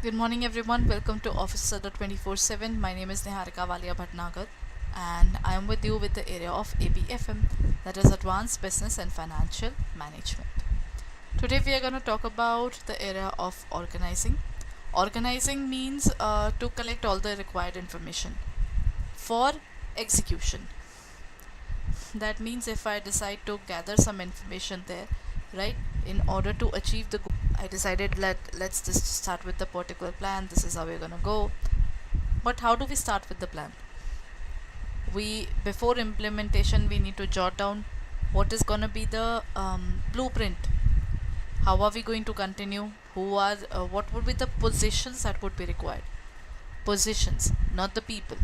Good morning, everyone. Welcome to Office Adda 24/7. My name is Niharika Walia Bhatnagar, and I am with you with the area of ABFM, that is Advanced Business and Financial Management. Today, we are going to talk about the area of organizing. Organizing means to collect all the required information for execution. That means if I decide to gather some information there, right, in order to achieve the goal, I decided let's just start with the particular plan. This is how we're gonna go. But how do we start with the plan? We before implementation we need to jot down what is gonna be the blueprint. How are we going to continue? What would be the positions that would be required? Positions, not the people.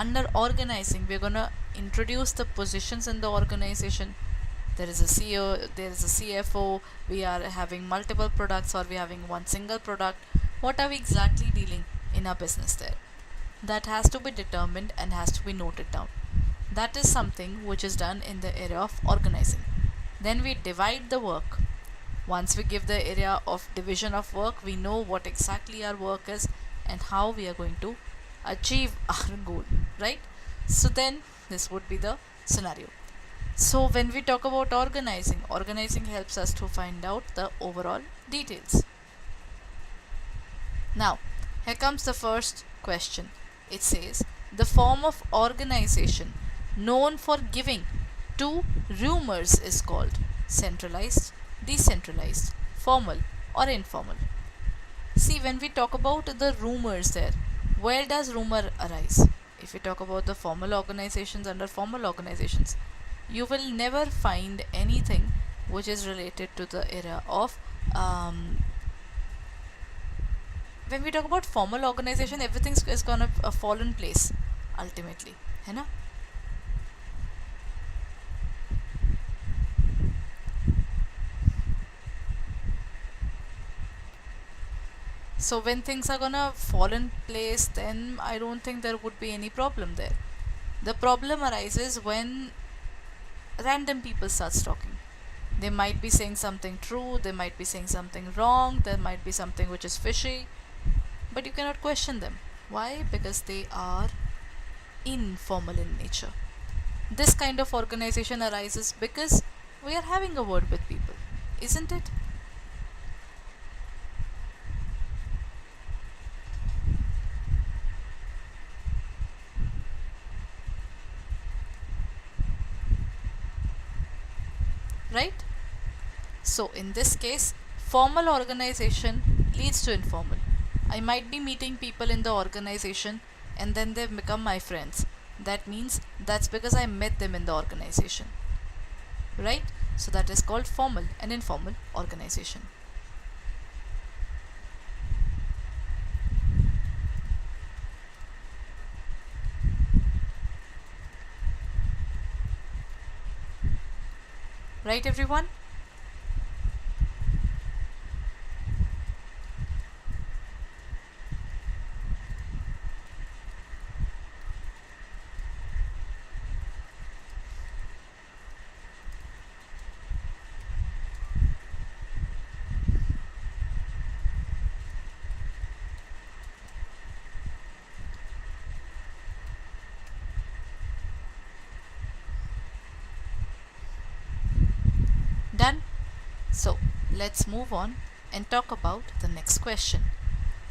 Under organizing, we're gonna introduce the positions in the organization. There is a CEO, there is a CFO, we are having multiple products or we are having one single product. What are we exactly dealing in our business there? That has to be determined and has to be noted down. That is something which is done in the area of organizing. Then we divide the work. Once we give the area of division of work, we know what exactly our work is and how we are going to achieve our goal, right? So then this would be the scenario. So when we talk about organizing helps us to find out the overall details. Now, here comes the first question. It says, the form of organization known for giving to rumors is called centralized, decentralized, formal or informal. See, when we talk about the rumors there, where does rumor arise? If we talk about the formal organizations, under formal organizations, you will never find anything which is related to the area of when we talk about formal organization, everything is gonna fall in place ultimately, है ना? So when things are gonna fall in place, then I don't think there would be any problem there. The problem arises when random people starts talking. They might be saying something true, they might be saying something wrong, there might be something which is fishy, but you cannot question them. Why? Because they are informal in nature. This kind of organization arises because we are having a word with people, isn't it? Right? So in this case, formal organization leads to informal. I might be meeting people in the organization and then they become my friends. That means that's because I met them in the organization. Right? So that is called formal and informal organization. Right, everyone? Done? So let's move on and talk about the next question.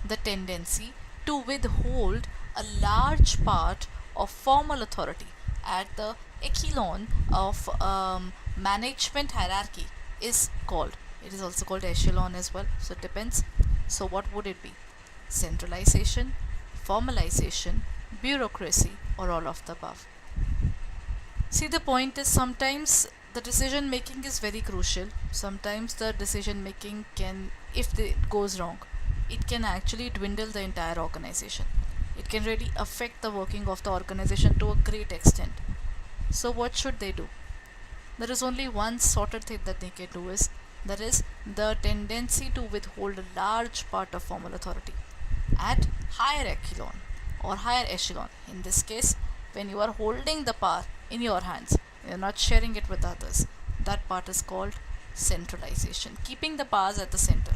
The tendency to withhold a large part of formal authority at the echelon of management hierarchy is called. It is also called echelon as well. So it depends. So what would it be? Centralization, formalization, bureaucracy, or all of the above? See, the point is sometimes the decision making is very crucial. Sometimes the decision making can, if it goes wrong, it can actually dwindle the entire organization. It can really affect the working of the organization to a great extent. So what should they do? There is only one sorted thing that they can do, is that is the tendency to withhold a large part of formal authority at higher echelon or higher echelon. In this case, when you are holding the power in your hands, you're not sharing it with others, that part is called centralization, keeping the powers at the center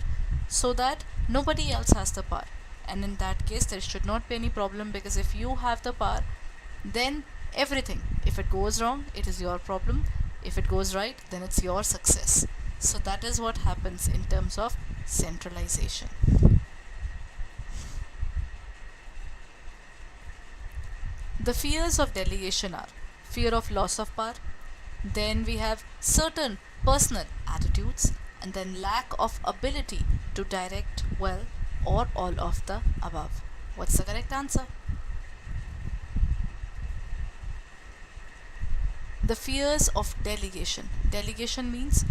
so that nobody else has the power. and in that case there should not be any problem, because if you have the power, then everything, if it goes wrong, it is your problem. If it goes right, then it's your success. So that is what happens in terms of centralization. The fears of delegation are fear of loss of power, then we have certain personal attitudes, and then lack of ability to direct well, or all of the above. What's the correct answer? The fears of delegation. Delegation means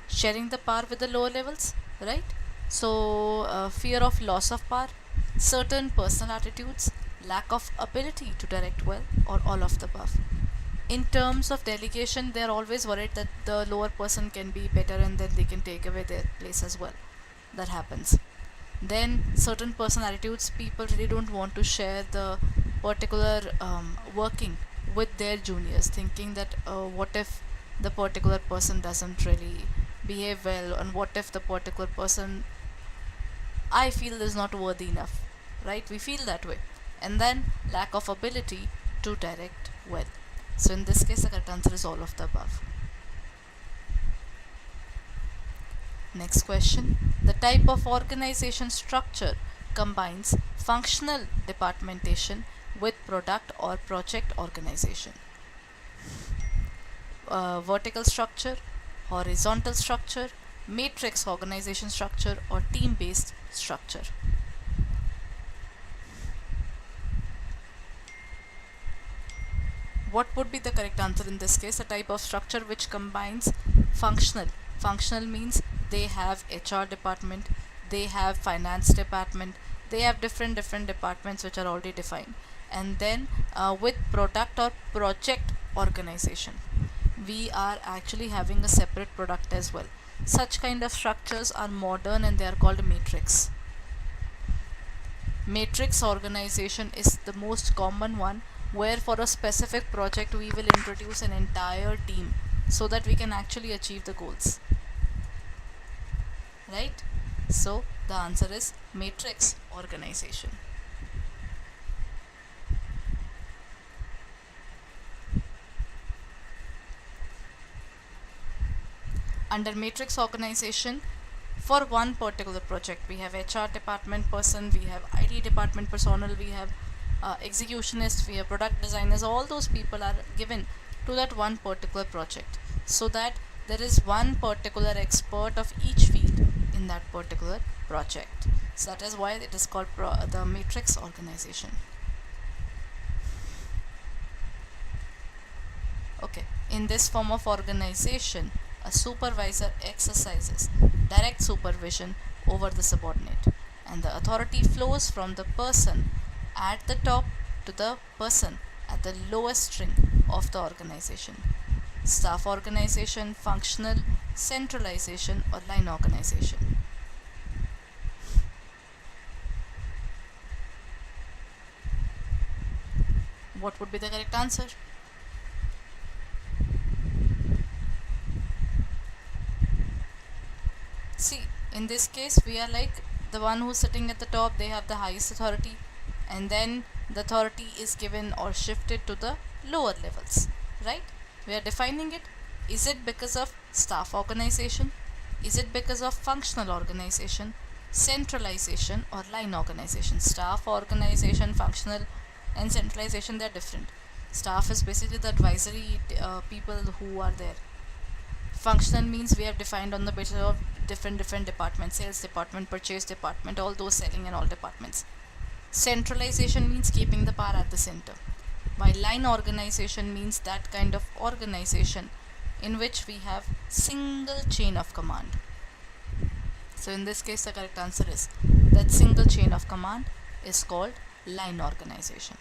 sharing the power with the lower levels, right? So fear of loss of power, certain personal attitudes, lack of ability to direct well, or all of the above. In terms of delegation, they are always worried that the lower person can be better and then they can take away their place as well. That happens. Then certain personal attitudes, people really don't want to share the particular working with their juniors, thinking that what if the particular person doesn't really behave well, and what if the particular person I feel is not worthy enough, right? We feel that way. And then lack of ability to direct well. So in this case, the correct answer is all of the above. Next question. The type of organization structure combines functional departmentation with product or project organization. Vertical structure, horizontal structure, matrix organization structure, or team-based structure. What would be the correct answer in this case? A type of structure which combines functional. Functional means they have HR department, they have finance department, they have different departments which are already defined. And then with product or project organization, we are actually having a separate product as well. Such kind of structures are modern and they are called matrix. Matrix organization is the most common one, where for a specific project we will introduce an entire team so that we can actually achieve the goals, right? So the answer is matrix organization. Under matrix organization, for one particular project we have HR department person, we have IT department personnel, we have executionists, we have product designers. All those people are given to that one particular project, so that there is one particular expert of each field in that particular project. So that is why it is called the matrix organization. Okay, in this form of organization, a supervisor exercises direct supervision over the subordinate, and the authority flows from the person at the top to the person at the lowest string of the organization. Staff organization, functional, centralization, or line organization. What would be the correct answer? See, in this case we are like the one who's sitting at the top, they have the highest authority, and then the authority is given or shifted to the lower levels, right? We are defining it. Is it because of staff organization? Is it because of functional organization, centralization, or line organization? Staff organization, functional, and centralization, they are different. Staff is basically the advisory people who are there. Functional means we have defined on the basis of different departments, sales department, purchase department, all those selling and all departments. Centralization means keeping the power at the center, while line organization means that kind of organization in which we have single chain of command. So in this case the correct answer is that single chain of command is called line organization.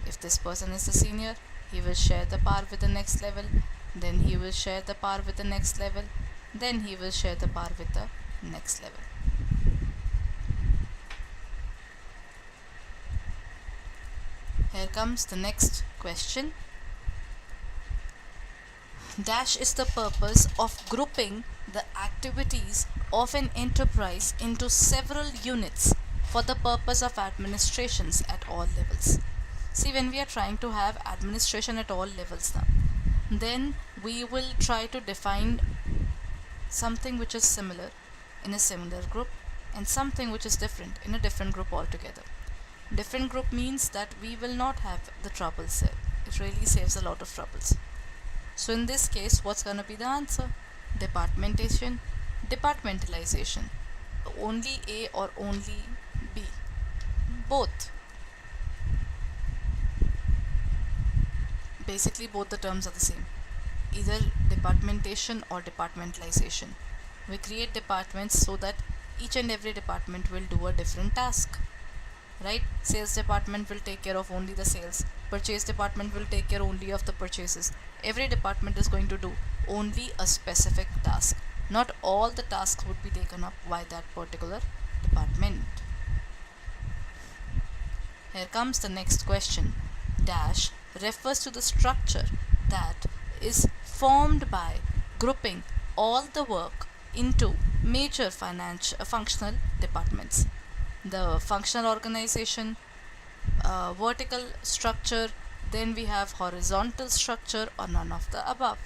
If this person is the senior, he will share the power with the next level, then he will share the power with the next level, then he will share the power with the next level. Here comes the next question. Dash is the purpose of grouping the activities of an enterprise into several units for the purpose of administrations at all levels. See, when we are trying to have administration at all levels now, then we will try to define something which is similar in a similar group and something which is different in a different group altogether. Different group means that we will not have the troubles there. It really saves a lot of troubles. So in this case, what's going to be the answer? Departmentation, departmentalization. Only A or only B? Both. Basically, both the terms are the same. Either departmentation or departmentalization. We create departments so that each and every department will do a different task. Right? Sales department will take care of only the sales. Purchase department will take care only of the purchases. Every department is going to do only a specific task. Not all the tasks would be taken up by that particular department. Here comes the next question. Dash refers to the structure that is formed by grouping all the work into major functional departments. The functional organization, vertical structure, then we have horizontal structure, or none of the above.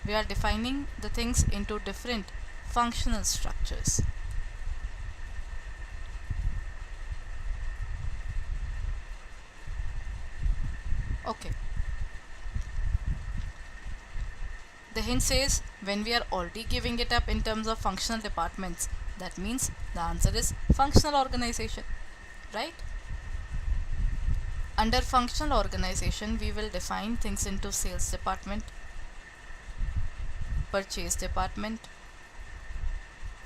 We are defining the things into different functional structures. Okay. The hint says when we are already giving it up in terms of functional departments, that means the answer is functional organization, right? Under functional organization, we will define things into sales department, purchase department,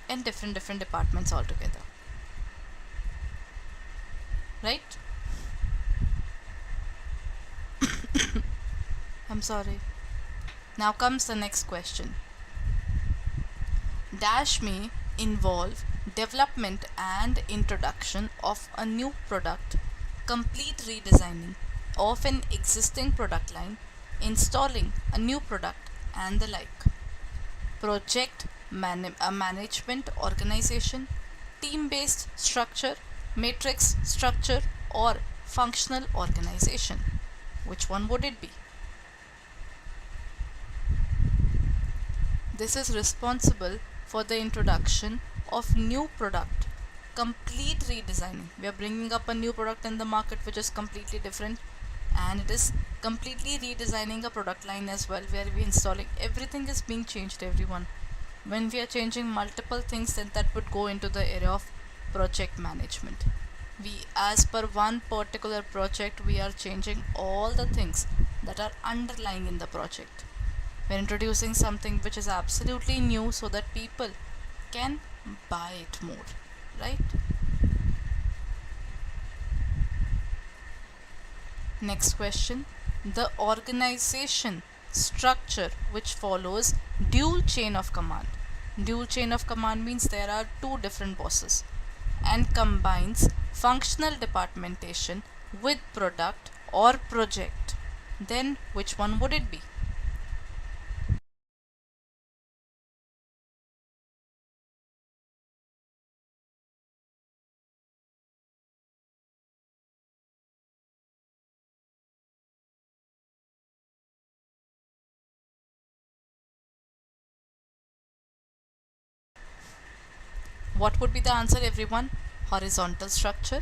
and different departments altogether, right? I'm sorry. Now comes the next question. Dash may involve development and introduction of a new product, complete redesigning of an existing product line, installing a new product, and the like. Project management organization, team-based structure, matrix structure, or functional organization. Which one would it be? This is responsible for the introduction of new product, complete redesigning. We are bringing up a new product in the market which is completely different, and it is completely redesigning a product line as well, where we are installing everything is being changed, everyone. When we are changing multiple things, then that would go into the area of project management. We, as per one particular project, we are changing all the things that are underlying in the project. We're introducing something which is absolutely new so that people can buy it more, right? Next question. The organization structure which follows dual chain of command. Dual chain of command means there are two different bosses and combines functional departmentation with product or project. Then which one would it be? What would be the answer, everyone? Horizontal structure,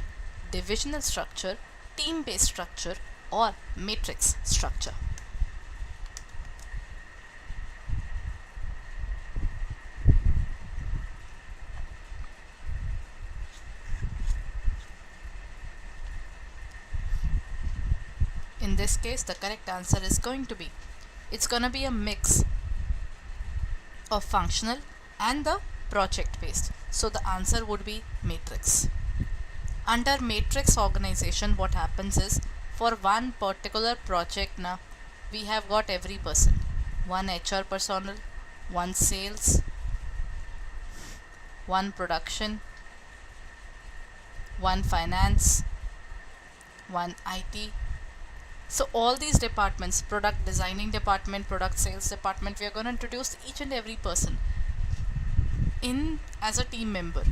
divisional structure, team-based structure, or matrix structure. In this case, the correct answer is going to be, it's going to be a mix of functional and the project based. So the answer would be matrix. Under matrix organization, what happens is, for one particular project now, we have got every person. One HR personnel, one sales, one production, one finance, one IT. So all these departments, product designing department, product sales department, we are going to introduce each and every person in as a team member.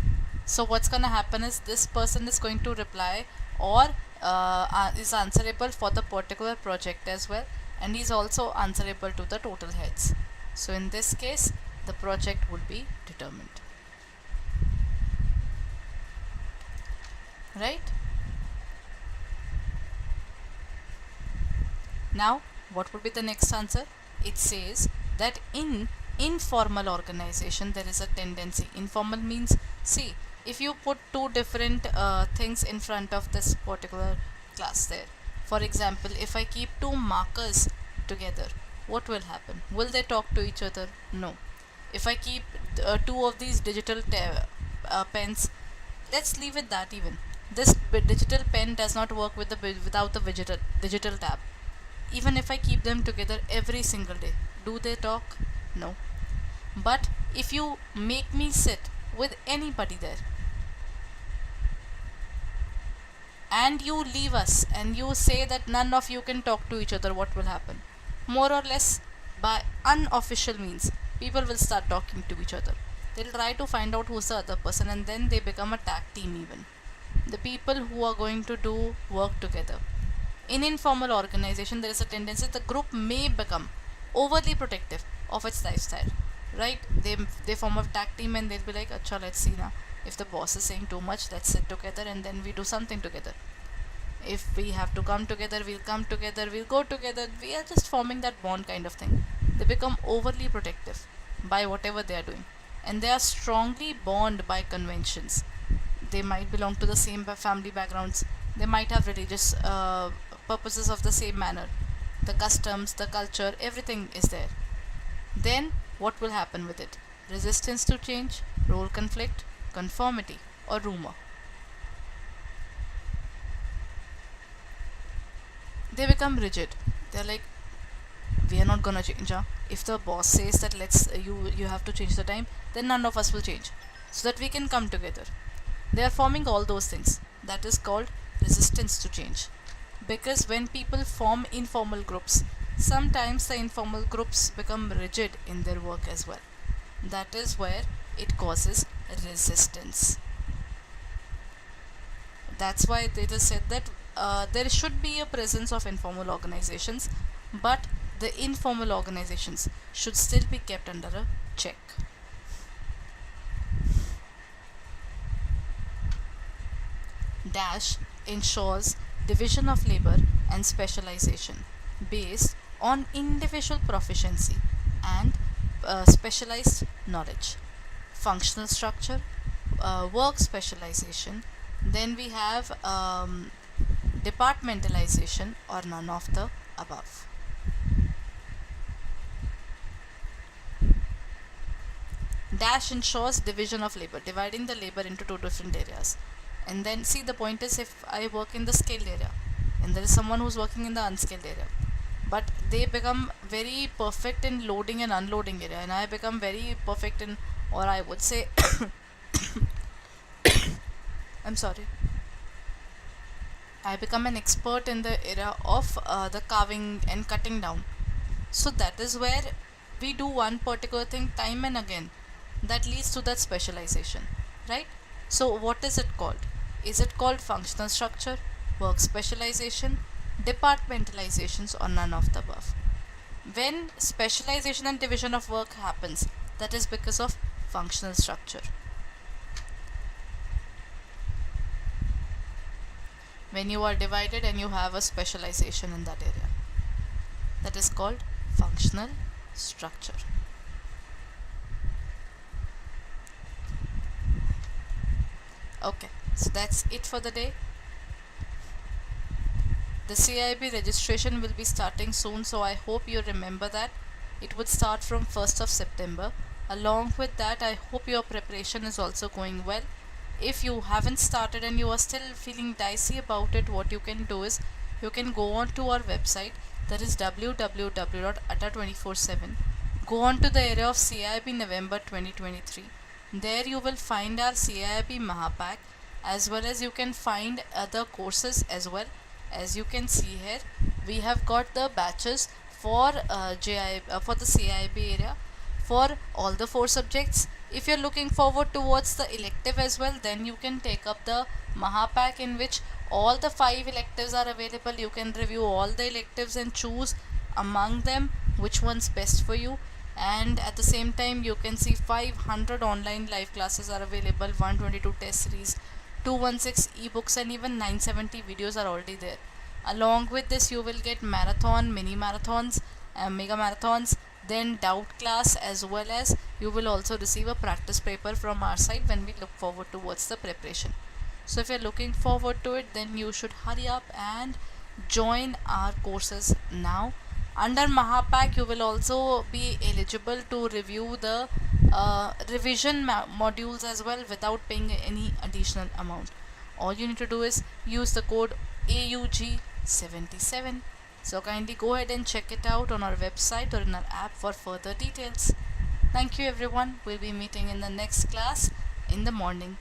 So what's gonna happen is this person is going to reply or is answerable for the particular project as well, and he's also answerable to the total heads. So in this case the project would be determined, right? Now what would be the next answer? It says that in informal organization there is a tendency. Informal means, see, if you put two different things in front of this particular class there, for example, if I keep two markers together, what will happen? Will they talk to each other? No. If I keep two of these digital pens, let's leave it that even. This digital pen does not work with without the digital tab. Even if I keep them together every single day, do they talk? No. But if you make me sit with anybody there and you leave us and you say that none of you can talk to each other, what will happen? More or less, by unofficial means, people will start talking to each other. They'll try to find out who's the other person, and then they become a tag team even. The people who are going to do work together. In informal organization, there is a tendency the group may become overly protective of its lifestyle, right? They form a tag team and they'll be like, acha, let's see now. If the boss is saying too much, let's sit together and then we do something together. If we have to come together, we'll come together, we'll go together. We are just forming that bond kind of thing. They become overly protective by whatever they are doing, and they are strongly bound by conventions. They might belong to the same family backgrounds. They might have religious purposes of the same manner. The customs, the culture, everything is there. Then what will happen with it? Resistance to change, role conflict, conformity, or rumor. They become rigid. They're like, we are not gonna change. If the boss says that you have to change the time, then none of us will change, so that we can come together. They are forming all those things. That is called resistance to change. Because when people form informal groups, sometimes the informal groups become rigid in their work as well. That is where it causes resistance. That's why it is said that there should be a presence of informal organizations, but the informal organizations should still be kept under a check. Dash ensures division of labor and specialization based on individual proficiency and specialized knowledge. Functional structure, work specialization, then we have departmentalization, or none of the above. Dash ensures division of labor, dividing the labor into two different areas. And then see, the point is, if I work in the skilled area and there is someone who's working in the unskilled area, but they become very perfect in loading and unloading area, and I become very perfect in, or I would say I'm sorry, I become an expert in the area of the carving and cutting down. So that is where we do one particular thing time and again, that leads to that specialization, right? So what is it called? Is it called functional structure, work specialization, departmentalizations, or none of the above? When specialization and division of work happens, that is because of functional structure. When you are divided and you have a specialization in that area, that is called functional structure. Okay, so that's it for the day. The CAIIB registration will be starting soon, so I hope you remember that. It would start from 1st of September. Along with that, I hope your preparation is also going well. If you haven't started and you are still feeling dicey about it, what you can do is you can go on to our website, that is www.adda247. Go on to the area of CAIIB November 2023. There you will find our CAIIB Mahapack, as well as you can find other courses as well. As you can see here, we have got the batches for for the CAIIB area for all the 4 subjects. If you're looking forward towards the elective as well, then you can take up the Mahapack, in which all the 5 electives are available. You can review all the electives and choose among them which one's best for you. And at the same time, you can see 500 online live classes are available, 122 test series, 216 ebooks, and even 970 videos are already there. Along with this, you will get marathon, mini marathons, mega marathons, then doubt class, as well as you will also receive a practice paper from our side when we look forward towards the preparation. So if you're looking forward to it, then you should hurry up and join our courses now. Under Mahapack, you will also be eligible to review the revision modules as well without paying any additional amount. All you need to do is use the code AUG77. So kindly go ahead and check it out on our website or in our app for further details. Thank you everyone. We'll be meeting in the next class in the morning.